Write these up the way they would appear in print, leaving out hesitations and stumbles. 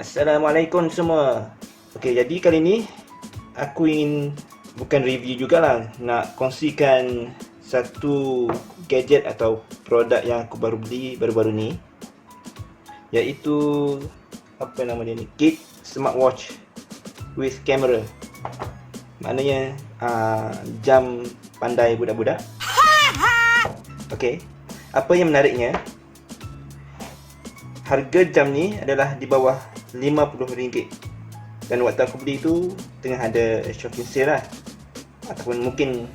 Assalamualaikum semua. Okey, jadi kali ni aku ingin bukan review jugalah, nak kongsikan satu gadget atau produk yang aku baru beli baru-baru ni, iaitu apa nama dia ni, Kit Smartwatch with camera. Maknanya jam pandai budak-budak. Okey, apa yang menariknya, harga jam ni adalah di bawah RM50. Dan waktu aku beli tu tengah ada shocking sale lah, ataupun mungkin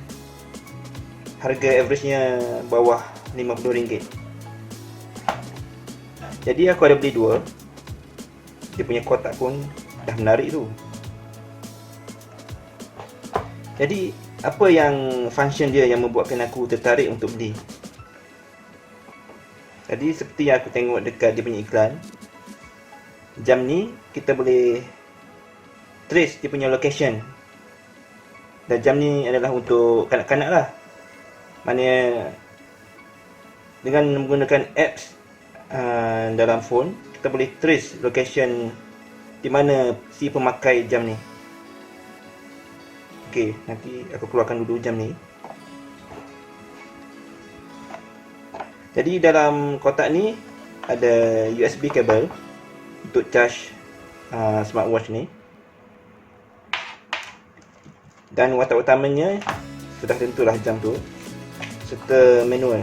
harga average-nya bawah RM50. Jadi aku ada beli dua. Dia punya kotak pun dah menarik tu. Jadi apa yang function dia yang membuatkan aku tertarik untuk beli? Jadi seperti yang aku tengok dekat dia punya iklan, jam ni kita boleh trace dia punya location. Dan jam ni adalah untuk kanak-kanak lah. Maknanya dengan menggunakan apps dalam phone, kita boleh trace location di mana si pemakai jam ni. Okey, nanti aku keluarkan dulu jam ni. Jadi dalam kotak ni ada USB kabel untuk charge smartwatch ni. Dan watak utamanya sudah tentulah jam tu, serta manual.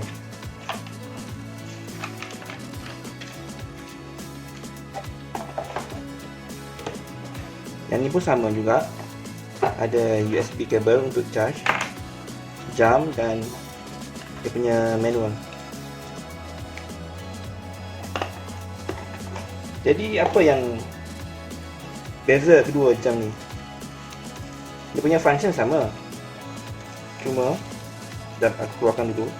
Yang ni pun sama juga, ada USB kabel untuk charge jam dan dia punya manual. Jadi apa yang beza kedua jam ni? Dia punya function sama, cuma dah aku keluarkan dulu.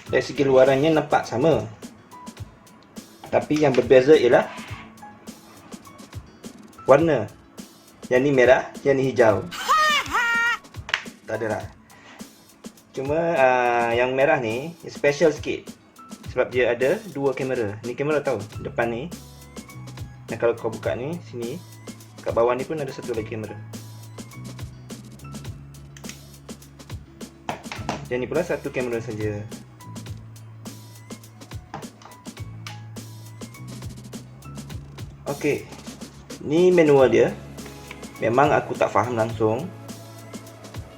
Dari segi luarannya nampak sama, tapi yang berbeza ialah warna. Yang ni merah, yang ni hijau. Tak adalah. Cuma yang merah ni special sikit, sebab dia ada dua kamera. Ni kamera tahu, depan ni. Dan kalau kau buka ni, sini, kat bawah ni pun ada satu lagi kamera. Dan ni pula satu kamera saja. Okey, ni manual dia. Memang aku tak faham langsung.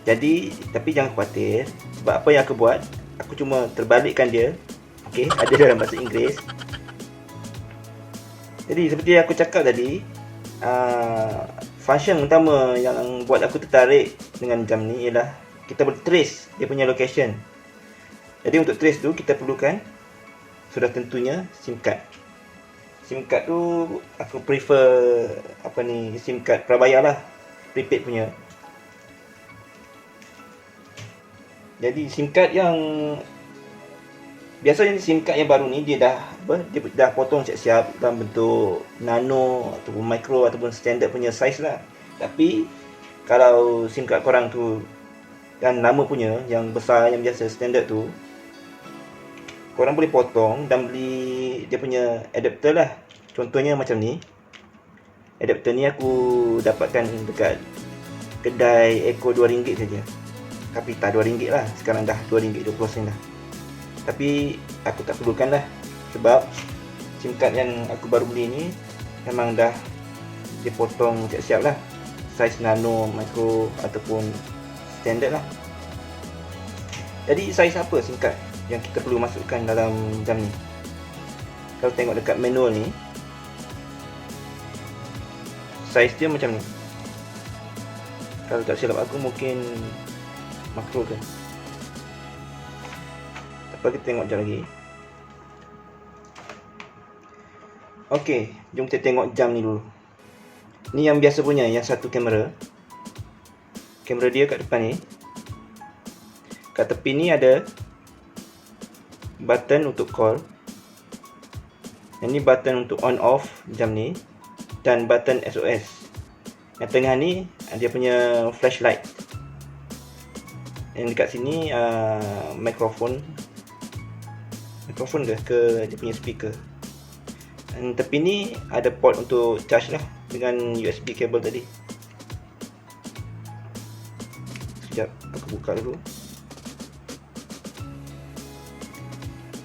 Jadi, tapi jangan khawatir, sebab apa yang aku buat, aku cuma terbalikkan dia. Okey, ada dalam bahasa Inggeris. Jadi seperti yang aku cakap tadi, function utama yang buat aku tertarik dengan jam ni ialah kita boleh trace dia punya location. Jadi untuk trace tu kita perlukan sudah tentunya SIM card. SIM card tu aku prefer SIM card prabayar lah, prepaid punya. Jadi SIM card yang biasanya SIM card yang baru ni dia dah potong siap-siap dalam bentuk nano ataupun micro ataupun standard punya size lah. Tapi kalau SIM card korang tu yang lama punya, yang besar, yang biasa standard tu, korang boleh potong dan beli dia punya adapter lah. Contohnya macam ni. Adapter ni aku dapatkan dekat kedai Eco RM2 saja. Tapi tak RM2 lah, sekarang dah RM2.20 dah. Tapi aku tak perlukan lah, sebab SIM card yang aku baru beli ni memang dah dia potong siap-siap lah, size nano, micro ataupun standard lah. Jadi size apa SIM card yang kita perlu masukkan dalam jam ni? Kalau tengok dekat manual ni, size dia macam ni. Kalau tak silap aku mungkin makro ke. Tak apa, kita tengok jam lagi. Okey, jom kita tengok jam ni dulu. Ni yang biasa punya, yang satu kamera. Kamera dia kat depan ni. Kat tepi ni ada button untuk call. Yang ni button untuk on off jam ni, dan button SOS. Yang tengah ni dia punya flashlight. Yang dekat sini mikrofon ke dia punya speaker. Dan tepi ni ada port untuk charge lah dengan USB cable tadi. Sekejap aku buka dulu.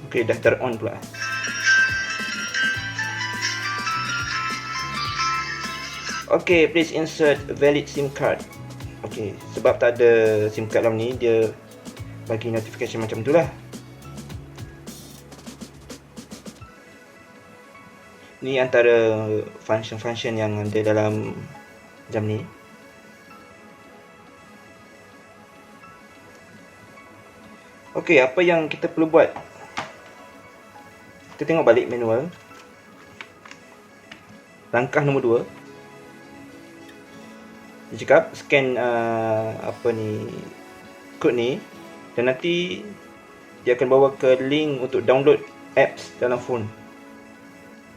Ok, dah turn on pula. Ok, please insert valid SIM card. Ok, sebab tak ada SIM card dalam ni, dia bagi notification macam tu lah. Ni antara function-function yang ada dalam jam ni. Ok, apa yang kita perlu buat? Kita tengok balik manual. Langkah nombor 2. Dia cakap scan kod ni, dan nanti dia akan bawa ke link untuk download apps dalam phone.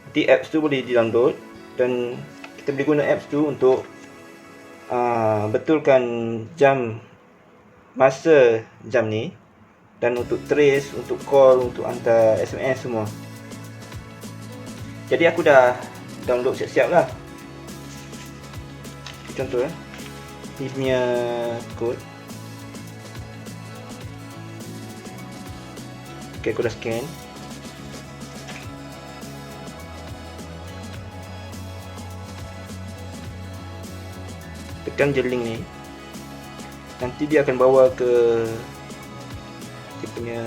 Nanti apps tu boleh di-download dan kita boleh guna apps tu untuk betulkan jam, masa jam ni, dan untuk trace, untuk call, untuk hantar SMS semua. Jadi aku dah download siap-siap lah. Contoh ni punya kod. Ok, aku dah scan. Tekan je link ni. Nanti dia akan bawa ke dia punya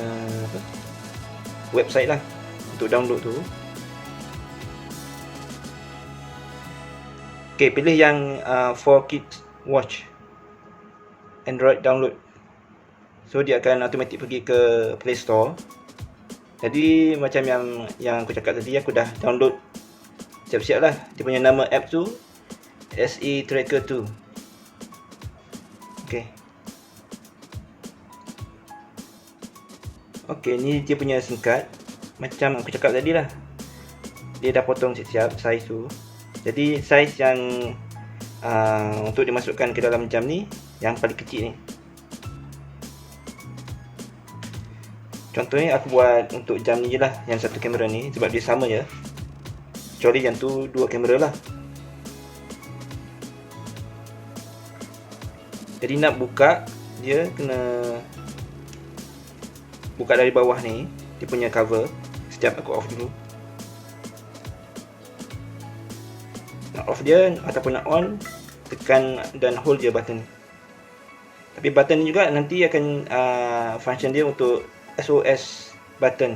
website lah untuk download tu. Ok, pilih yang 4Kids Watch Android download. So dia akan automatic pergi ke Play Store. Jadi macam yang aku cakap tadi, aku dah download siap-siap lah. Dia punya nama app tu SE Tracker 2. Ok. Ok, ni dia punya SIM card. Macam aku cakap tadi lah, dia dah potong siap-siap saiz tu. Jadi saiz yang untuk dimasukkan ke dalam jam ni, yang paling kecil ni. Contohnya aku buat untuk jam ni je lah, yang satu kamera ni, sebab dia sama je. Kecuali yang tu 2 kamera lah. Jadi nak buka, dia kena buka dari bawah ni, dia punya cover. Sekejap aku off dulu. Nak off dia ataupun nak on, tekan dan hold je button. Tapi button ni juga nanti akan function dia untuk SOS button,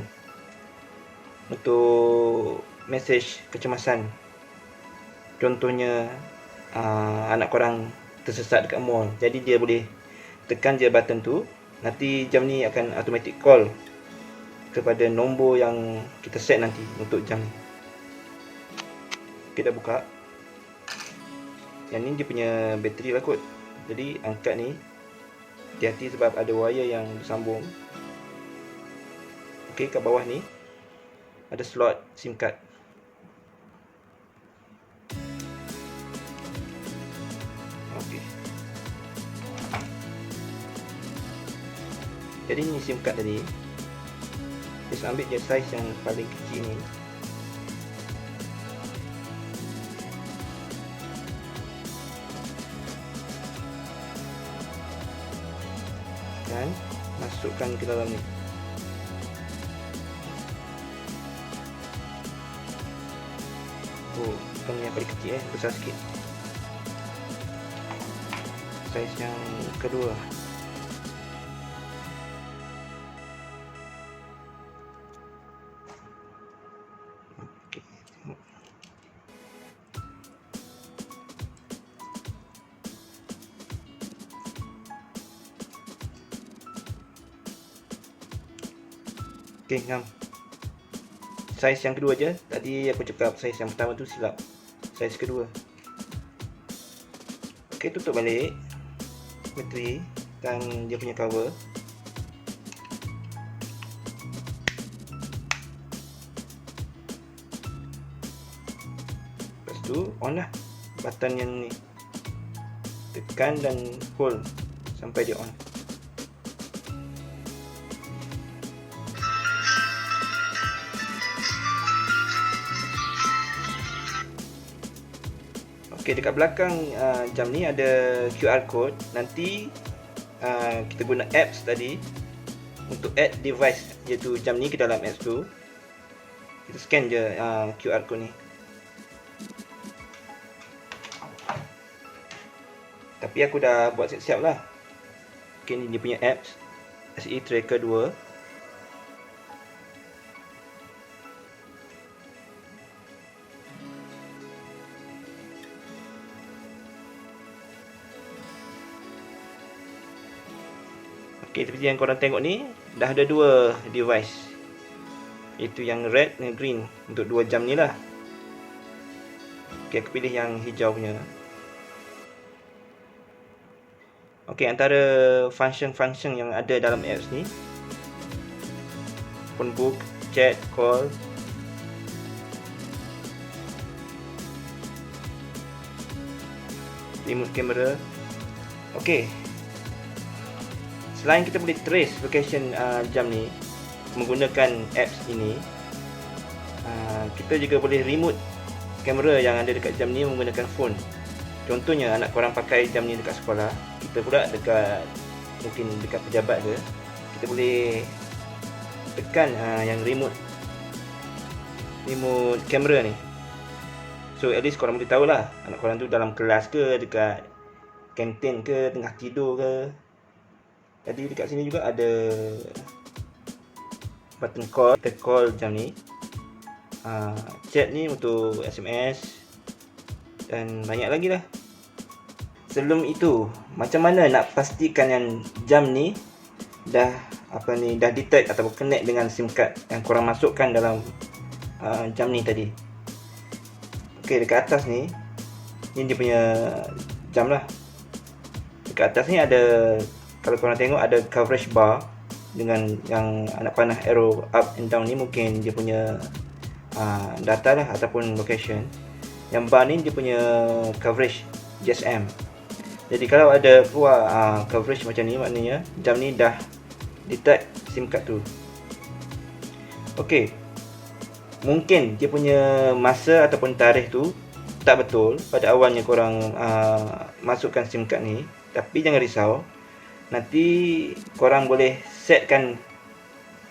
untuk message kecemasan. Contohnya anak korang tersesat dekat mall, jadi dia boleh tekan je button tu, nanti jam ni akan automatic call kepada nombor yang kita set nanti untuk jam ni. Kita buka. Yang ni dia punya bateri lah kot. Jadi angkat ni, hati-hati sebab ada wire yang bersambung. Ok, kat bawah ni ada slot SIM card. Ok, jadi ni SIM card tadi. Kita ambil je saiz yang paling kecil ni. Dan masukkan ke dalam ni. Oh, bukan yang paling kecil besar sikit. Saiz yang kedua. Okey. Okey, ngam. Saiz yang kedua je. Tadi aku cakap saiz yang pertama tu silap. Saiz kedua. Okey, tutup balik bateri dan dia punya cover. Lepas tu on lah button yang ni. tekan dan hold sampai dia on. Okey, dekat belakang jam ni ada QR code. Nanti kita guna apps tadi untuk add device iaitu jam ni ke dalam apps tu. Kita scan je QR code ni. Tapi aku dah buat siap-siap lah. Okey, ni dia punya apps SE Tracker 2. Okey, seperti yang korang tengok ni, dah ada dua device. Itu yang red dan green untuk dua jam ni lah. Okey, aku pilih yang hijau punya. Okey, antara function-function yang ada dalam apps ni, phone book, chat, call, remote camera. Okey, selain kita boleh trace location jam ni menggunakan apps ini, kita juga boleh remote kamera yang ada dekat jam ni menggunakan phone. Contohnya anak korang pakai jam ni dekat sekolah, kita pula dekat mungkin dekat pejabat ke, kita boleh tekan yang remote kamera ni. So at least korang boleh tahulah anak korang tu dalam kelas ke, dekat kantin ke, tengah tidur ke. Jadi dekat sini juga ada button call. Kita call jam ni. Chat ni untuk SMS dan banyak lagi lah. Sebelum itu, macam mana nak pastikan yang jam ni dah detect atau connect dengan SIM card yang korang masukkan dalam jam ni tadi. Okey, dekat atas ni dia punya jam lah. Dekat atas ni ada, kalau korang tengok ada coverage bar dengan yang anak panah arrow up and down ni, mungkin dia punya data lah ataupun location. Yang bar ni dia punya coverage GSM. Jadi kalau ada keluar coverage macam ni, maknanya jam ni dah detect SIM card tu. Okey, mungkin dia punya masa ataupun tarikh tu tak betul pada awalnya korang masukkan SIM card ni. Tapi jangan risau, nanti korang boleh setkan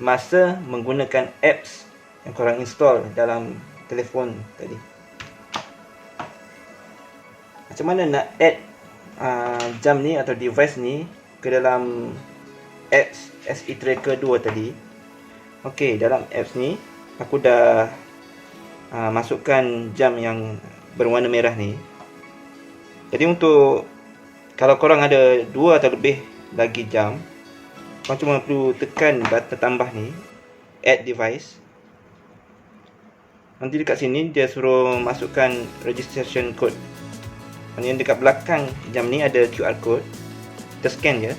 masa menggunakan apps yang korang install dalam telefon tadi. Macam mana nak add jam ni atau device ni ke dalam apps SE Tracker 2 tadi? Okey, dalam apps ni aku dah masukkan jam yang berwarna merah ni. Jadi untuk kalau korang ada dua atau lebih lagi jam, korang cuma perlu tekan button tambah ni, add device. Nanti dekat sini dia suruh masukkan registration code. Maksudnya dekat belakang jam ni ada QR code. Kita scan je.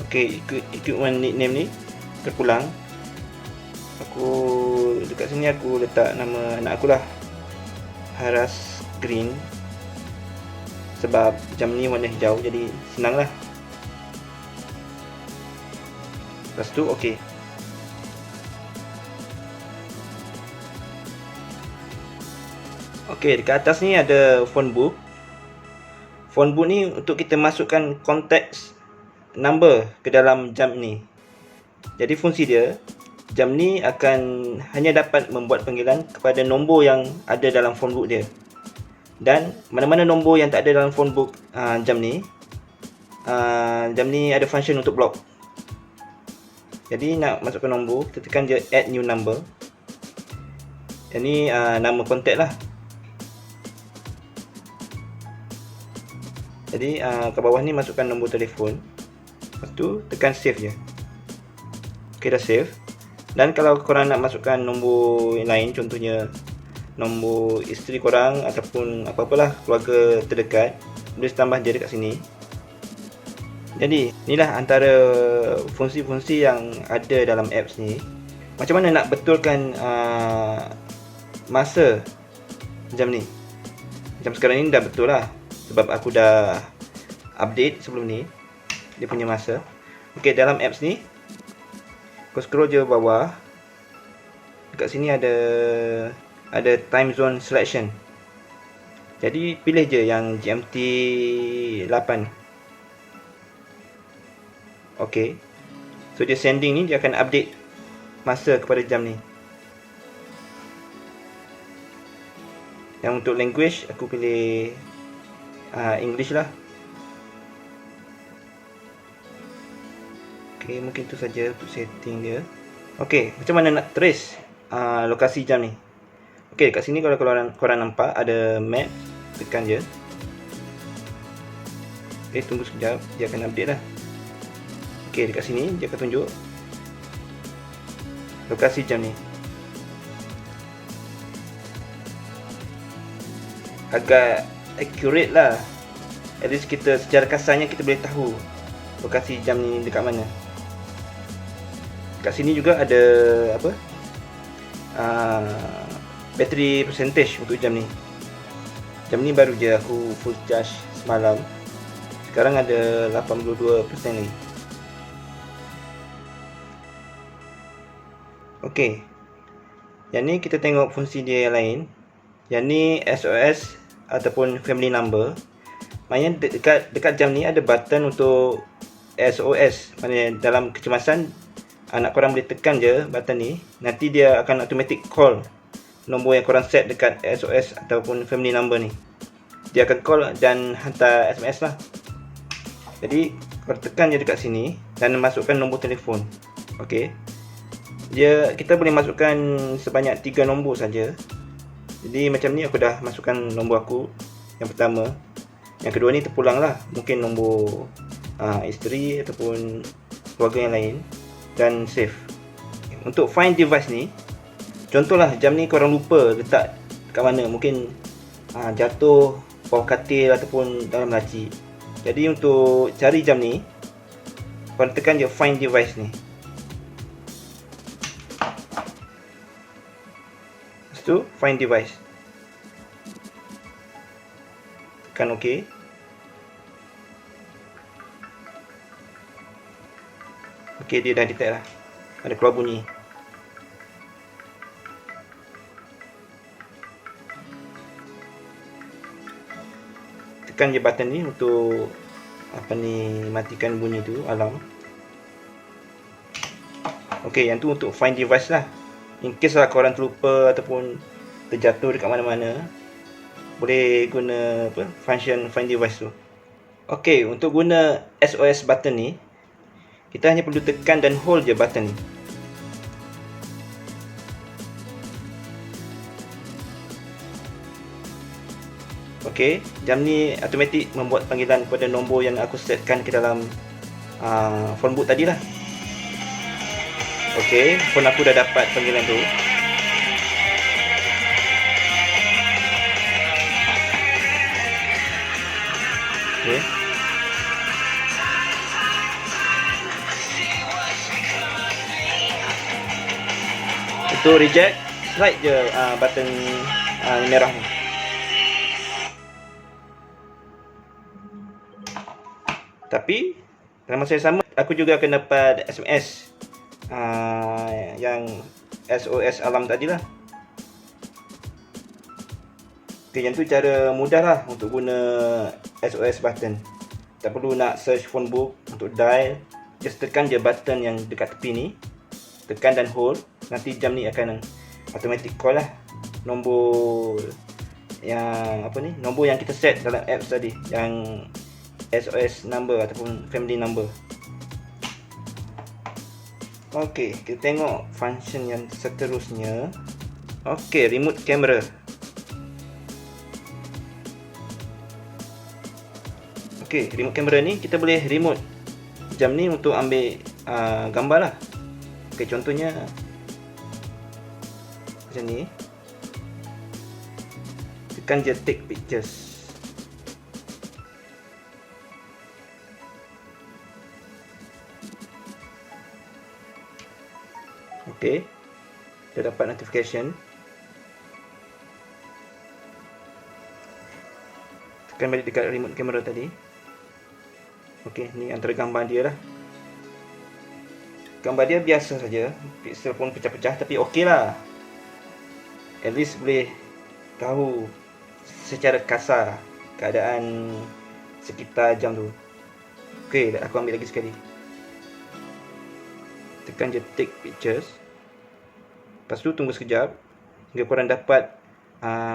Okey, equipment nickname ni terpulang. Aku dekat sini aku letak nama anak aku lah, Haras Green, sebab jam ni warna hijau, jadi senang lah. Lepas tu okey. Okey, dekat atas ni ada phone book. Phone book ni untuk kita masukkan contacts number ke dalam jam ni. Jadi fungsi dia, jam ni akan hanya dapat membuat panggilan kepada nombor yang ada dalam phone book dia. Dan mana-mana nombor yang tak ada dalam phone book jam ni ada function untuk block. Jadi nak masukkan nombor, kita tekan je add new number. Ini nama kontak lah. Jadi kat bawah ni masukkan nombor telefon. Lepas tu tekan save je. Ok, dah save. Dan kalau korang nak masukkan nombor lain, contohnya nombor isteri korang ataupun apa-apalah keluarga terdekat, boleh tambah dia dekat sini. Jadi inilah antara fungsi-fungsi yang ada dalam apps ni. Macam mana nak betulkan masa jam ni. Jam sekarang ni dah betul lah, sebab aku dah update sebelum ni dia punya masa. Okey, dalam apps ni kau scroll je bawah. Dekat sini ada time zone selection. Jadi pilih je yang GMT 8. Okey. So dia sending ni, dia akan update masa kepada jam ni. Yang untuk language aku pilih English lah. Okey, mungkin tu saja untuk setting dia. Okey, macam mana nak trace lokasi jam ni? Okey, kat sini kalau korang nampak ada map, tekan je. Okey, tunggu sekejap, dia akan update lah. Okey, dekat sini dia akan tunjuk lokasi jam ni. Agak accurate lah. At least kita secara kasarnya kita boleh tahu lokasi jam ni dekat mana. Kat sini juga ada apa? Battery percentage untuk jam ni. Jam ni baru je aku full charge semalam. Sekarang ada 82% lagi. Okey. Yang ni kita tengok fungsi dia yang lain. Yang ni SOS ataupun family number. Maknanya dekat jam ni ada button untuk SOS. Maknanya dalam kecemasan, anak korang boleh tekan je button ni, nanti dia akan automatic call nombor yang korang set dekat SOS ataupun family number ni. Dia akan call dan hantar SMS lah. Jadi korang tekan je dekat sini dan masukkan nombor telefon. Okey. Kita boleh masukkan sebanyak 3 nombor saja. Jadi macam ni aku dah masukkan nombor aku yang pertama. Yang kedua ni terpulang lah, mungkin nombor isteri ataupun keluarga yang lain, dan save. Untuk find device ni, contohlah jam ni korang lupa letak kat mana, mungkin jatuh bawah katil ataupun dalam laci. Jadi untuk cari jam ni, korang tekan je find device ni. Lepas tu find device, tekan OK. Okey, dia dah detect lah. Ada keluar bunyi. Tekan je button ni untuk matikan bunyi tu, alarm. Okey, yang tu untuk find device lah. In case lah korang terlupa ataupun terjatuh dekat mana-mana, boleh guna function find device tu. Okey, untuk guna SOS button ni, kita hanya perlu tekan dan hold je button ni. Okey, jam ni automatik membuat panggilan kepada nombor yang aku setkan ke dalam phone book tadi lah. Okey, phone aku dah dapat panggilan tu. Okey. Untuk reject, slide je button merah ni. Tapi dalam masa yang sama, aku juga akan dapat SMS yang SOS alarm tadi lah. Okay, yang tu cara mudah lah untuk guna SOS button. Tak perlu nak search phone book untuk dial. Just tekan je button yang dekat tepi ni, tekan dan hold. Nanti jam ni akan automatic call lah nombor yang nombor yang kita set dalam apps tadi, yang SOS number ataupun family number. Okey, kita tengok function yang seterusnya. Okey, remote camera. Okey, remote camera ni kita boleh remote jam ni untuk ambil gambar lah. Okey, contohnya macam ni. Tekan je take pictures. Okey, dah dapat notification. Tekan balik dekat remote kamera tadi. Okey, ni antara gambar dia lah. Gambar dia biasa saja, pixel pun pecah-pecah, tapi okey lah. At least boleh tahu secara kasar keadaan sekitar jam tu. Okey, aku ambil lagi sekali. Tekan je take pictures. Lepas tu tunggu sekejap hingga korang dapat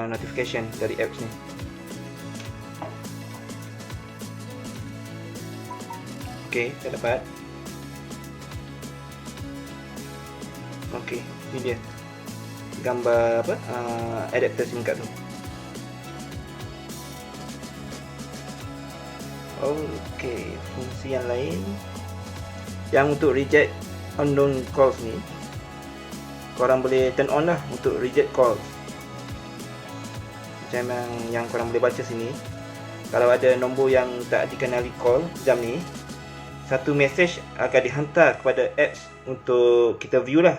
notification dari apps ni. Okey, dah dapat. Okey, ni dia gambar apa? Adapter SIM card tu. Okey, fungsi yang lain yang untuk reject unknown calls ni, korang boleh turn on lah untuk reject calls. Macam yang korang boleh baca sini, kalau ada nombor yang tak dikenali call jam ni, satu message akan dihantar kepada apps untuk kita view lah.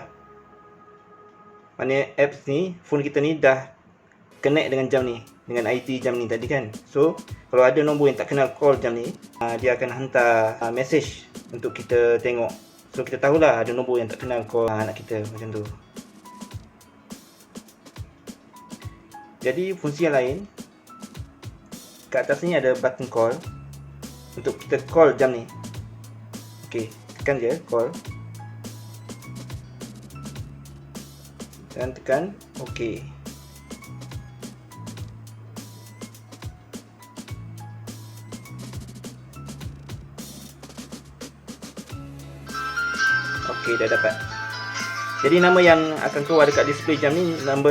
Maknanya apps ni, phone kita ni dah connect dengan jam ni, dengan IT jam ni tadi kan. So kalau ada nombor yang tak kenal call jam ni, dia akan hantar message untuk kita tengok. So kita tahulah ada nombor yang tak kenal call anak kita, macam tu. Jadi fungsi yang lain, kat atas ni ada button call untuk kita call jam ni. Okey, tekan je call dan tekan OK. Okey, dah dapat. Jadi nama yang akan keluar dekat display jam ni, nama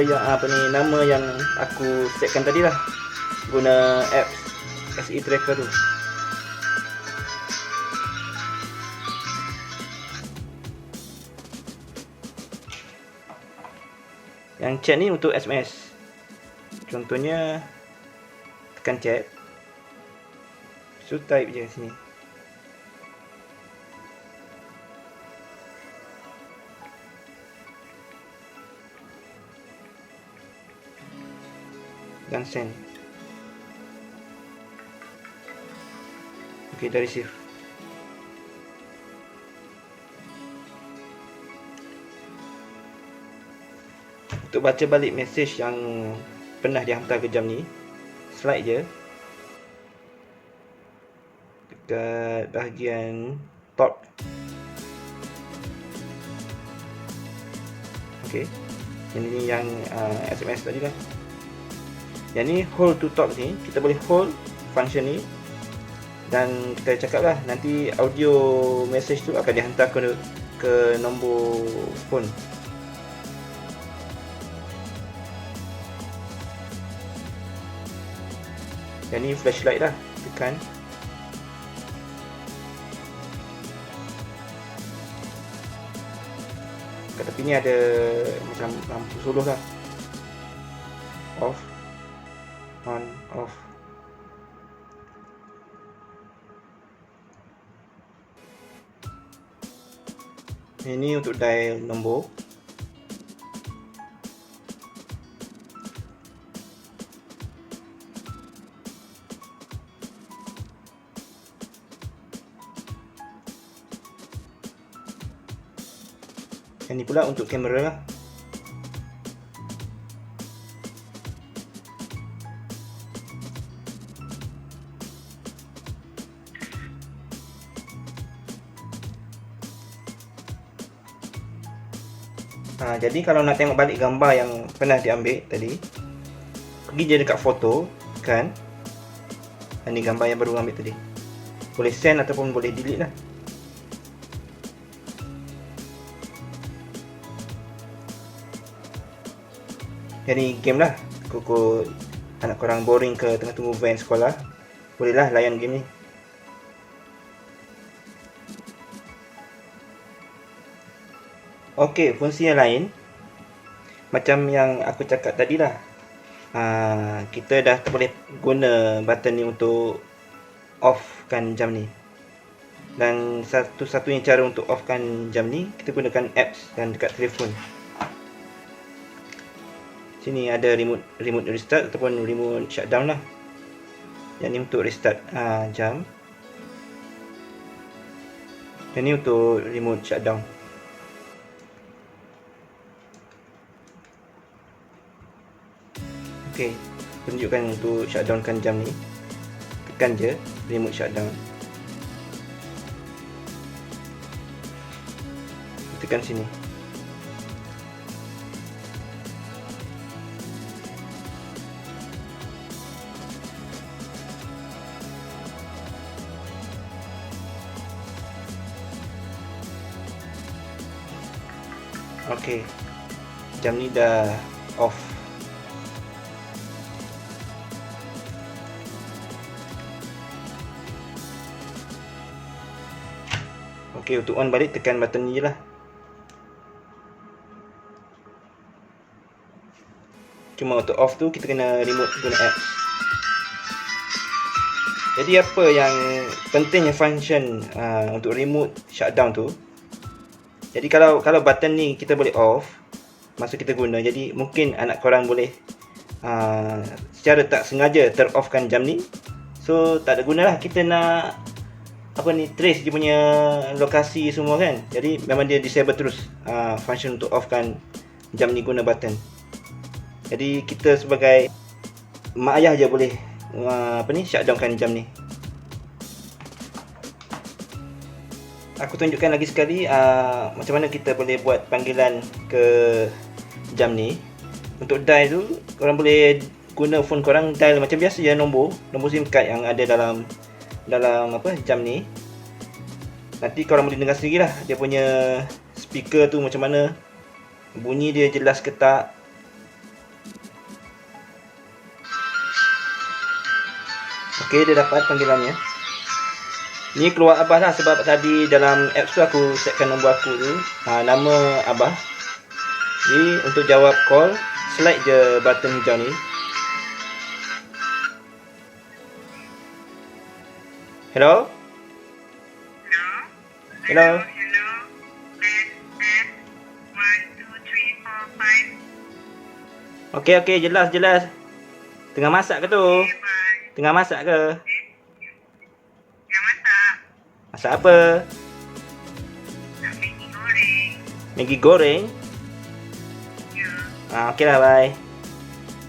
yang aku setkan tadi lah, guna apps SE Tracker tu. Yang chat ni untuk SMS. Contohnya tekan chat, so type je sini. Dan send. Okey, dah receive. Untuk baca balik message yang pernah dihantar ke jam ni, slide je dekat bahagian top. Okey, ini yang SMS tadi lah. Yang ni hold to talk ni, kita boleh hold function ni dan kita cakap lah, nanti audio message tu akan dihantar ke nombor phone. Yang ni flashlight lah, tekan. Kat tepi ni ada macam lampu suluh lah. Off, on, off. Ini untuk dial nombor. Yang ni pula untuk kamera lah. Jadi kalau nak tengok balik gambar yang pernah diambil tadi, pergi je dekat foto kan. Ini gambar yang baru ambil tadi. Boleh send ataupun boleh delete lah. Jadi game lah. Koko anak korang boring ke tengah tunggu van sekolah, bolehlah layan game ni. Okey, fungsi yang lain macam yang aku cakap tadi lah, kita dah boleh guna button ni untuk offkan jam ni. Dan satu-satunya cara untuk offkan jam ni, kita gunakan apps dan dekat telefon. Sini ada remote restart ataupun remote shutdown lah. Yang ni untuk restart jam. Yang ni untuk remote shutdown. Okey, tunjukkan untuk shutdownkan jam ni. Tekan je remote shutdown. Tekan sini. Okey, jam ni dah off. Okey, untuk on balik tekan button ni je lah. Cuma untuk off tu kita kena remote guna apps. Jadi apa yang pentingnya function untuk remote shutdown tu? Jadi kalau button ni kita boleh off masa kita guna, jadi mungkin anak korang boleh secara tak sengaja ter-offkan jam ni. So tak ada gunalah kita nak trace dia punya lokasi semua kan. Jadi memang dia disable terus function untuk offkan jam ni guna button. Jadi kita sebagai mak ayah je boleh shutdownkan jam ni. Aku tunjukkan lagi sekali macam mana kita boleh buat panggilan ke jam ni. Untuk dial tu, korang boleh guna phone korang dial macam biasa je, nombor SIM card yang ada dalam jam ni. Nanti korang boleh dengar sendiri lah dia punya speaker tu macam mana, bunyi dia jelas ke tak. Okey, dia dapat panggilannya. Ni keluar Abah lah, sebab tadi dalam apps tu aku setkan nombor aku tu, nama Abah. Jadi untuk jawab call, slide je button hijau ni. Hello? Hello? Hello. Test. 1, 2, 3, 4, 5. Okey, jelas. Tengah masak ke tu? Okay, bye. Tengah masak ke? Yang masak? Masak apa? Nak Maggi goreng. Maggi goreng? Ya. Okey lah, bye.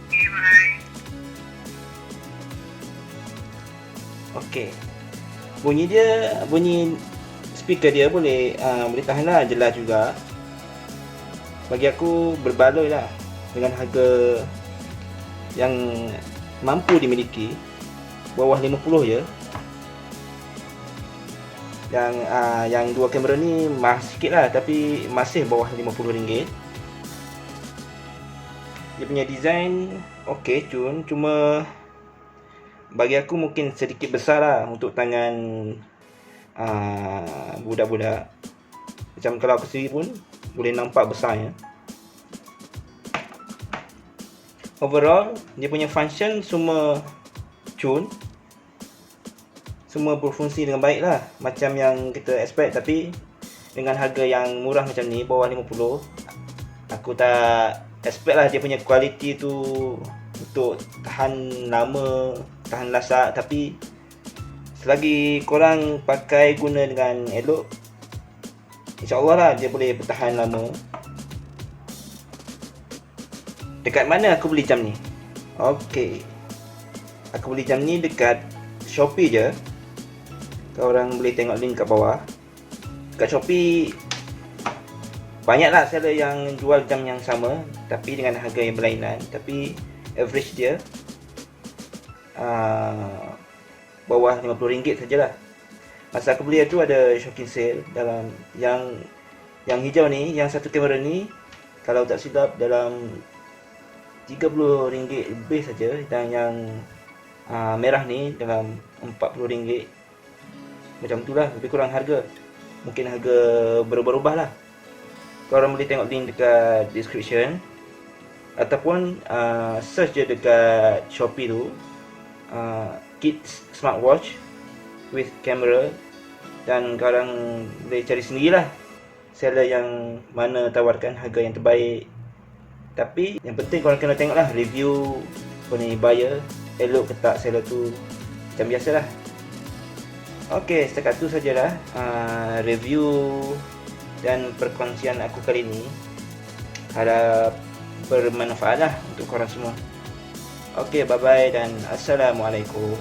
Okay, bye. Okey. Bunyi speaker dia boleh tahan lah, jelas juga. Bagi aku berbaloi lah dengan harga yang mampu dimiliki, bawah 50 je. Yang dua kamera ni mahal sikit lah, tapi masih bawah RM50. Dia punya design okey, cuma bagi aku mungkin sedikit besar lah untuk tangan budak-budak. Macam kalau aku sendiri pun boleh nampak besarnya. Overall, dia punya function semua semua berfungsi dengan baik lah, macam yang kita expect. Tapi dengan harga yang murah macam ni, bawah 50, aku tak expect lah dia punya kualiti tu untuk tahan lama, tahan lasak. Tapi selagi korang pakai guna dengan elok, InsyaAllah lah dia boleh bertahan lama. Dekat mana aku beli jam ni? Okey, aku beli jam ni dekat Shopee je. Korang boleh tengok link kat bawah. Dekat Shopee banyaklah seller yang jual jam yang sama, tapi dengan harga yang berlainan. Tapi average dia bawah RM50 sajalah. Masa aku beli tu ada shocking sale dalam yang hijau ni, yang satu kamera ni, kalau tak silap dalam RM30 lebih saja, dan yang merah ni dalam RM40. Macam tu lah, lebih kurang harga. Mungkin harga berubah-ubah lah. Korang boleh tengok link dekat description, ataupun search je dekat Shopee tu, kids smartwatch with camera, dan korang boleh cari sendirilah seller yang mana tawarkan harga yang terbaik. Tapi yang penting korang kena tengoklah review buyer, elok ke tak seller tu. macam biasalah. Okey, setakat tu sajalah review dan perkongsian aku kali ni. Harap bermanfaat lah untuk korang semua. Okey, bye-bye dan Assalamualaikum.